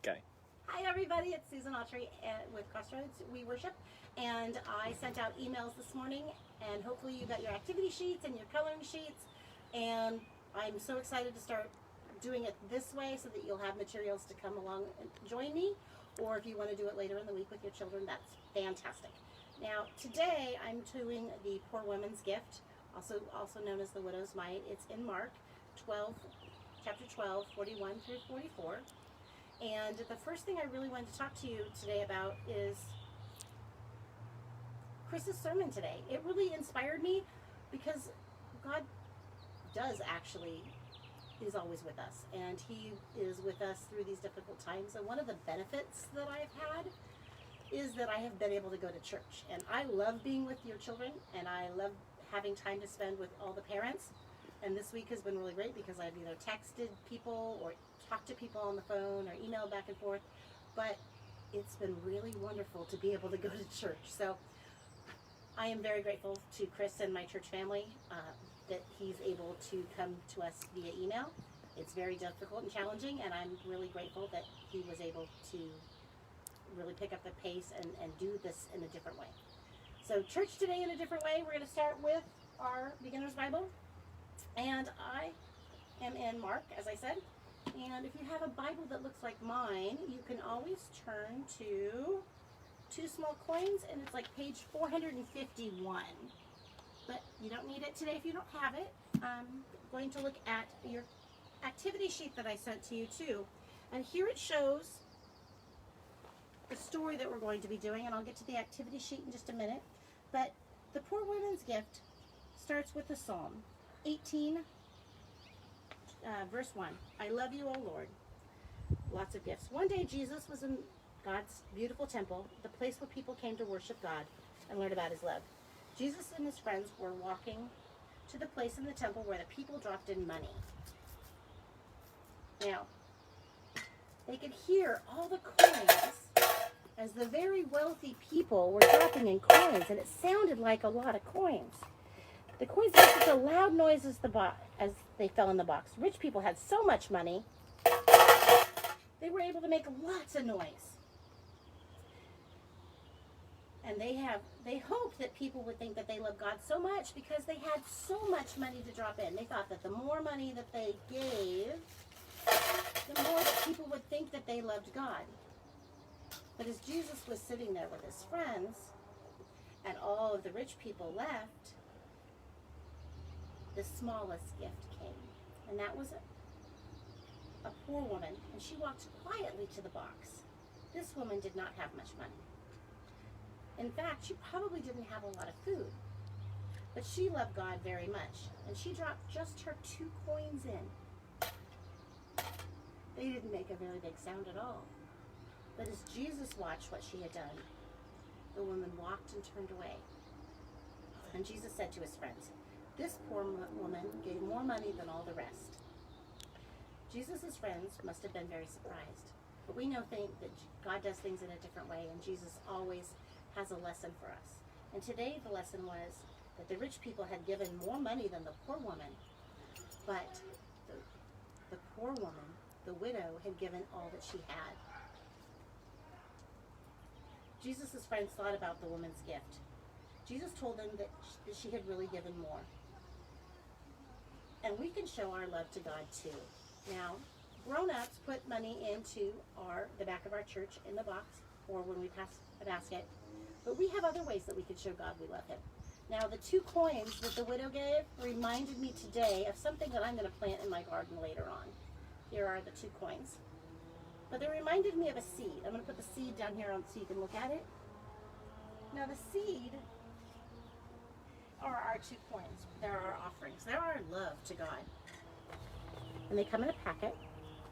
Okay. Hi everybody, it's Susan Autry with Crossroads We Worship, and I sent out emails this morning, and hopefully you got your activity sheets and your coloring sheets, and I'm so excited to start doing it this way so that you'll have materials to come along and join me, or if you want to do it later in the week with your children, that's fantastic. Now today I'm doing the Poor Woman's Gift, also known as the Widow's Mite. It's in Mark 12, chapter 12, 41 through 44. And the first thing I really wanted to talk to you today about is Chris's sermon today. It really inspired me because God is always with us, and He is with us through these difficult times. And one of the benefits that I've had is that I have been able to go to church. And I love being with your children, and I love having time to spend with all the parents. And this week has been really great because I've either texted people or talked to people on the phone or emailed back and forth. But it's been really wonderful to be able to go to church. So I am very grateful to Chris and my church family that he's able to come to us via email. It's very difficult and challenging, and I'm really grateful that he was able to really pick up the pace and do this in a different way. So church today in a different way. We're going to start with our beginner's Bible. And I am in Mark, as I said. And if you have a Bible that looks like mine, you can always turn to two small coins, and it's like page 451. But you don't need it today if you don't have it. I'm going to look at your activity sheet that I sent to you too. And here it shows the story that we're going to be doing, and I'll get to the activity sheet in just a minute. But the Poor Woman's Gift starts with the Psalm 18, verse 1. I love you, O Lord. Lots of gifts. One day Jesus was in God's beautiful temple, the place where people came to worship God and learn about His love. Jesus and His friends were walking to the place in the temple where the people dropped in money. Now, they could hear all the coins as the very wealthy people were dropping in coins, and it sounded like a lot of coins. The coins made such a loud noise as they fell in the box. Rich people had so much money, they were able to make lots of noise. And they hoped that people would think that they loved God so much because they had so much money to drop in. They thought that the more money that they gave, the more that people would think that they loved God. But as Jesus was sitting there with His friends, and all of the rich people left, the smallest gift came, and that was a poor woman, and she walked quietly to the box. This woman did not have much money. In fact, she probably didn't have a lot of food, but she loved God very much, and she dropped just her 2 coins in. They didn't make a very big sound at all, but as Jesus watched what she had done, the woman walked and turned away. And Jesus said to His friends, "This poor woman gave more money than all the rest." Jesus' friends must have been very surprised. But we think that God does things in a different way, and Jesus always has a lesson for us. And today the lesson was that the rich people had given more money than the poor woman, but the poor woman, the widow, had given all that she had. Jesus' friends thought about the woman's gift. Jesus told them that she had really given more. And we can show our love to God too. Now, grown-ups put money into the back of our church in the box, or when we pass the basket. But we have other ways that we could show God we love Him. Now, the 2 coins that the widow gave reminded me today of something that I'm going to plant in my garden later on. Here are the 2 coins. But they reminded me of a seed. I'm going to put the seed down here so you can look at it. Now, the seed are our 2 coins. They're our offerings. They're our love to God. And they come in a packet.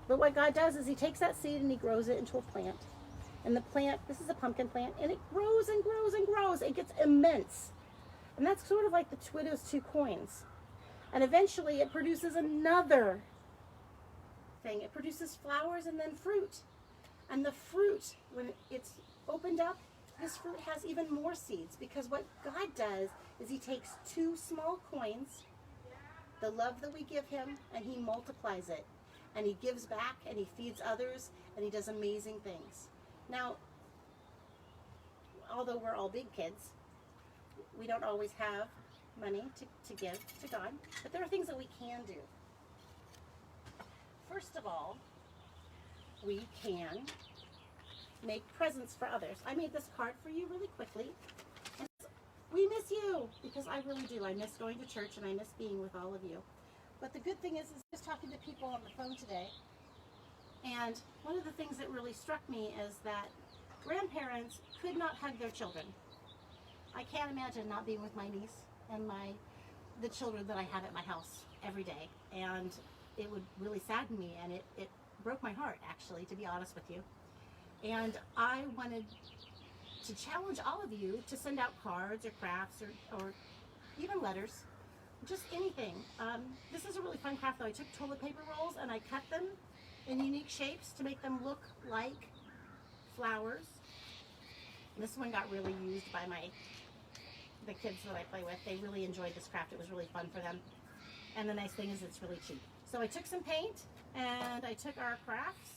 But what God does is He takes that seed and He grows it into a plant. And the plant, this is a pumpkin plant, and it grows and grows and grows. It gets immense. And that's sort of like the widow's 2 coins. And eventually it produces another thing. It produces flowers and then fruit. And the fruit, when it's opened up, this fruit has even more seeds, because what God does is He takes 2 small coins, the love that we give Him, and He multiplies it. and he gives back, and he feeds others, and he does amazing things. Now, although we're all big kids, we don't always have money to give to God, but there are things that we can do. First of all, we can make presents for others. I made this card for you really quickly. And we miss you, because I really do. I miss going to church, and I miss being with all of you. But the good thing is just talking to people on the phone today. And one of the things that really struck me is that grandparents could not hug their children. I can't imagine not being with my niece and the children that I have at my house every day. And it would really sadden me, and it broke my heart, actually, to be honest with you. And I wanted to challenge all of you to send out cards or crafts or even letters, just anything. This is a really fun craft, though. I took toilet paper rolls and I cut them in unique shapes to make them look like flowers. And this one got really used by the kids that I play with. They really enjoyed this craft. It was really fun for them. And the nice thing is it's really cheap. So I took some paint, and I took our crafts,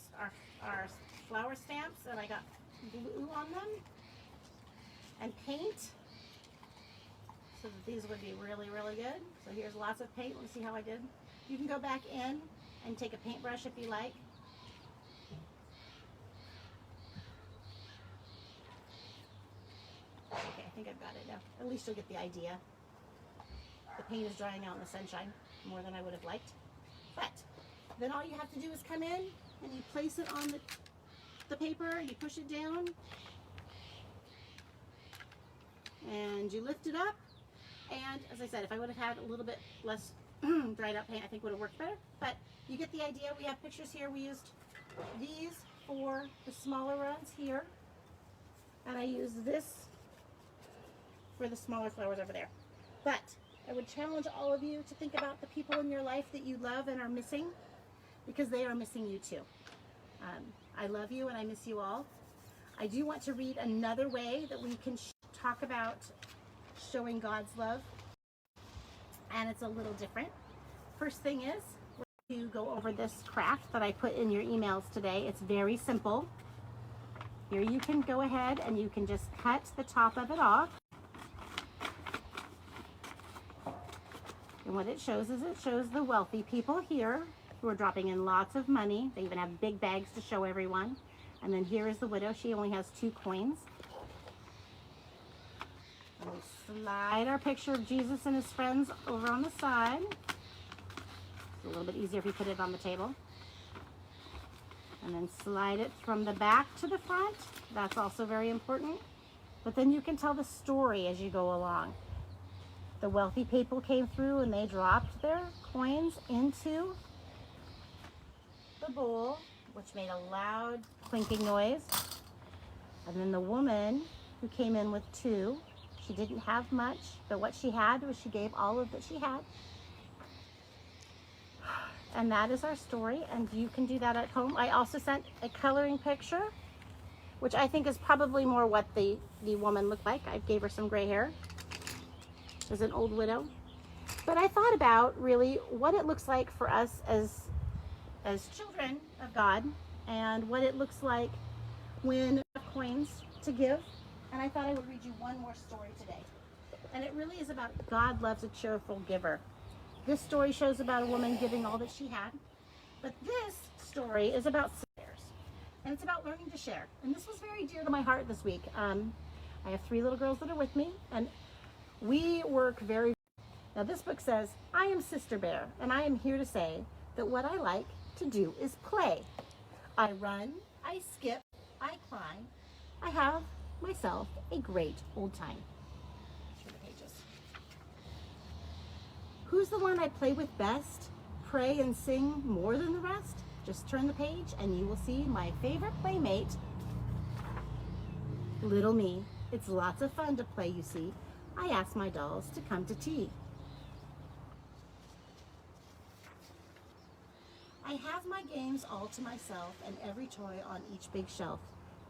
our flower stamps, and I got glue on them and paint so that these would be really, really good. So here's lots of paint. Let me see how I did. You can go back in and take a paintbrush if you like. Okay, I think I've got it now. At least you'll get the idea. The paint is drying out in the sunshine more than I would have liked. But then all you have to do is come in and you place it on the paper, you push it down, and you lift it up. And as I said, if I would have had a little bit less dried out paint, I think would have worked better. But you get the idea. We have pictures here. We used these for the smaller ones here, and I used this for the smaller flowers over there. But I would challenge all of you to think about the people in your life that you love and are missing, because they are missing you too. I love you and I miss you all. I do want to read another way that we can talk about showing God's love, and it's a little different. First thing is, we're going to go over this craft that I put in your emails today. It's very simple. Here you can go ahead and you can just cut the top of it off. And what it shows is it shows the wealthy people here who are dropping in lots of money. They even have big bags to show everyone. And then here is the widow. She only has 2 coins. And we slide our picture of Jesus and his friends over on the side. It's a little bit easier if you put it on the table. And then slide it from the back to the front. That's also very important. But then you can tell the story as you go along. The wealthy people came through and they dropped their coins into the bowl, which made a loud clinking noise. And then the woman who came in with 2, she didn't have much, but what she had was she gave all of that she had. And that is our story, and you can do that at home. I also sent a coloring picture, which I think is probably more what the woman looked like. I gave her some gray hair. As an old widow. But I thought about really what it looks like for us as children of God, and what it looks like when we have coins to give. And I thought I would read you one more story today. And it really is about God loves a cheerful giver. This story shows about a woman giving all that she had. But this story is about shares. And it's about learning to share. And this was very dear to my heart this week. I have 3 little girls that are with me, and we work very. Now this book says, I am Sister Bear, and I am here to say that what I like to do is play. I run, I skip, I climb. I have myself a great old time. Through the pages. Who's the one I play with best? Pray and sing more than the rest? Just turn the page and you will see my favorite playmate, little me. It's lots of fun to play, you see. I ask my dolls to come to tea. I have my games all to myself and every toy on each big shelf.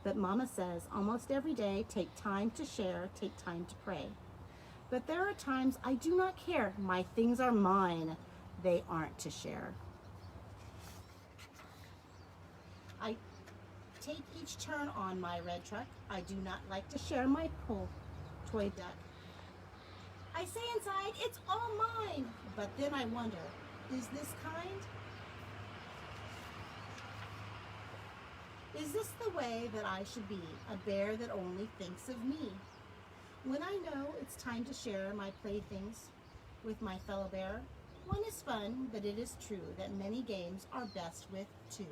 But Mama says almost every day, take time to share, take time to pray. But there are times I do not care. My things are mine. They aren't to share. take each turn on my red truck. I do not like to share my toy duck. I say inside, it's all mine. But then I wonder, is this kind? Is this the way that I should be, a bear that only thinks of me? When I know it's time to share my playthings with my fellow bear, one is fun, but it is true that many games are best with two.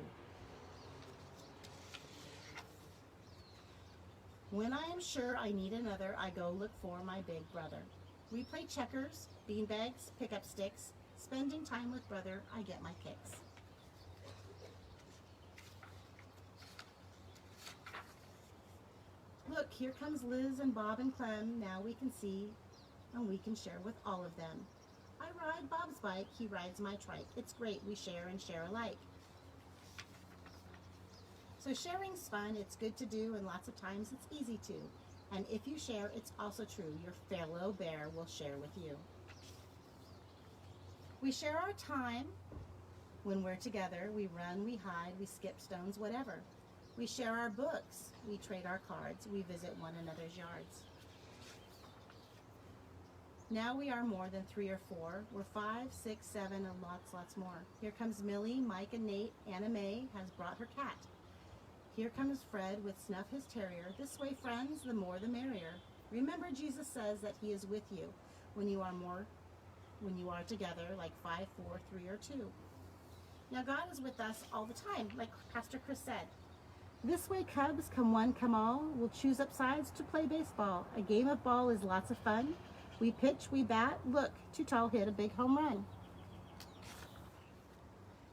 When I am sure I need another, I go look for my big brother. We play checkers, beanbags, pick up sticks. Spending time with brother, I get my kicks. Look, here comes Liz and Bob and Clem. Now we can see and we can share with all of them. I ride Bob's bike, he rides my trike. It's great, we share and share alike. So sharing's fun, it's good to do, and lots of times it's easy to. And if you share, it's also true. Your fellow bear will share with you. We share our time when we're together. We run, we hide, we skip stones, whatever. We share our books. We trade our cards. We visit one another's yards. Now we are more than 3 or 4. We're 5, 6, 7, and lots more. Here comes Millie, Mike, and Nate. Anna Mae has brought her cat. Here comes Fred with Snuff, his terrier. This way, friends, the more the merrier. Remember, Jesus says that he is with you when you are together, like 5, 4, 3, or 2. Now God is with us all the time, like Pastor Chris said. This way, Cubs, come one, come all. We'll choose up sides to play baseball. A game of ball is lots of fun. We pitch, we bat. Look, Too Tall hit a big home run.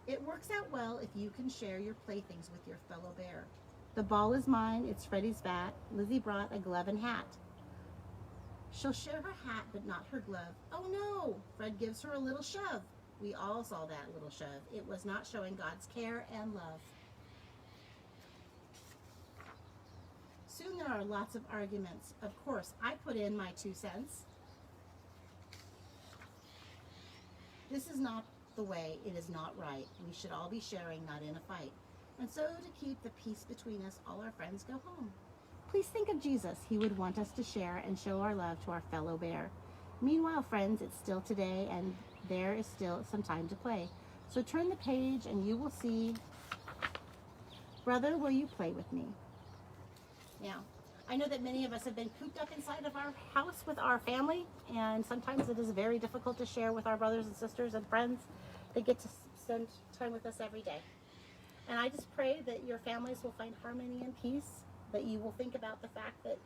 It works out well if you can share your playthings with your fellow bear. The ball is mine, it's Freddie's bat. Lizzie brought a glove and hat. She'll share her hat, but not her glove. Oh no! Fred gives her a little shove. We all saw that little shove. It was not showing God's care and love. Soon there are lots of arguments. Of course, I put in my 2 cents. This is not the way, it is not right. We should all be sharing, not in a fight. And so to keep the peace between us, all our friends go home. Please think of Jesus. He would want us to share and show our love to our fellow bear. Meanwhile, friends, it's still today and there is still some time to play. So turn the page and you will see, brother, will you play with me? Now, I know that many of us have been cooped up inside of our house with our family, and sometimes it is very difficult to share with our brothers and sisters and friends that get to spend time with us every day. And I just pray that your families will find harmony and peace, that you will think about the fact that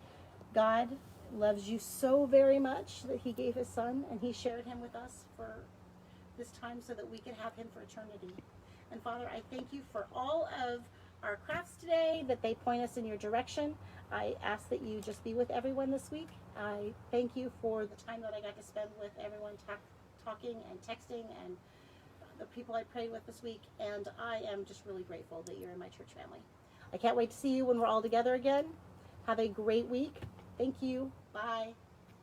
God loves you so very much that he gave his son and he shared him with us for this time so that we could have him for eternity. And Father, I thank you for all of our crafts today, that they point us in your direction. I ask that you just be with everyone this week. I thank you for the time that I got to spend with everyone talking and texting and the people I prayed with this week. And I am just really grateful that you're in my church family. I can't wait to see you when we're all together again. Have a great week. Thank you. Bye.